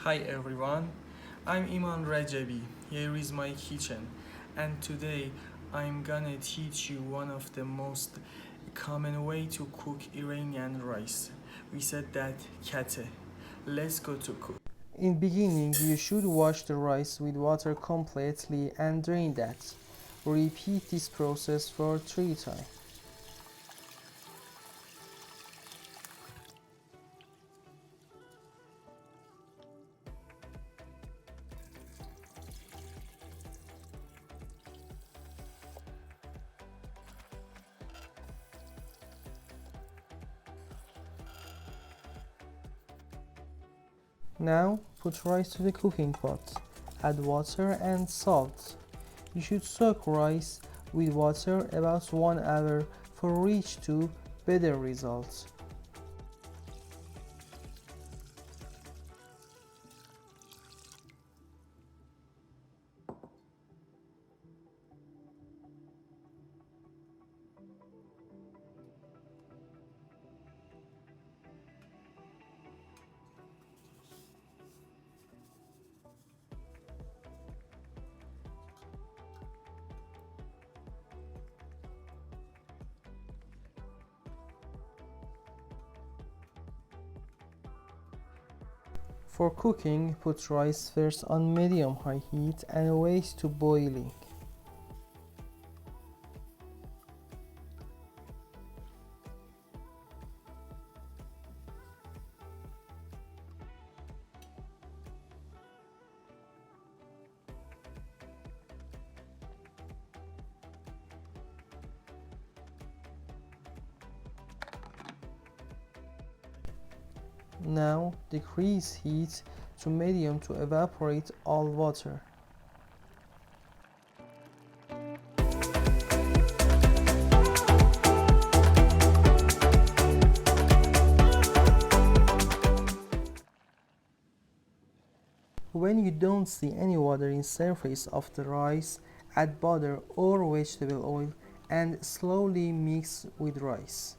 Hi everyone, I'm Iman Rajabi. Here is my kitchen, and today I'm gonna teach you one of the most common way to cook Iranian rice. We said that Katteh. Let's go to cook. In beginning, you should wash the rice with water completely and drain that. Repeat this process for 3 times. Now, put rice to the cooking pot. Add water and salt. You should soak rice with water about 1 hour for reach to better results. For cooking, put rice first on medium-high heat and wait to boiling. Now decrease heat to medium to evaporate all water. When you don't see any water in surface of the rice, add butter or vegetable oil and slowly mix with rice.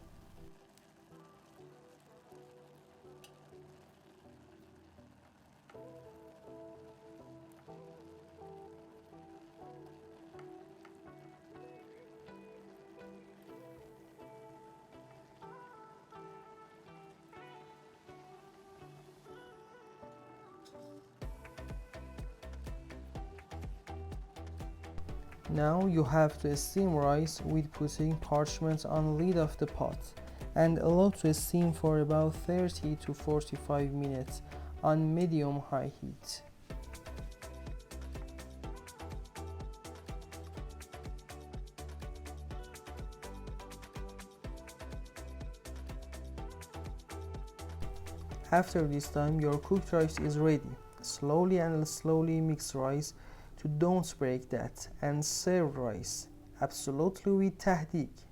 Now you have to steam rice with putting parchment on lid of the pot and allow to steam for about 30 to 45 minutes on medium-high heat. After this time, your cooked rice is ready. Slowly mix rice to don't break that and serve rice absolutely with تهديك.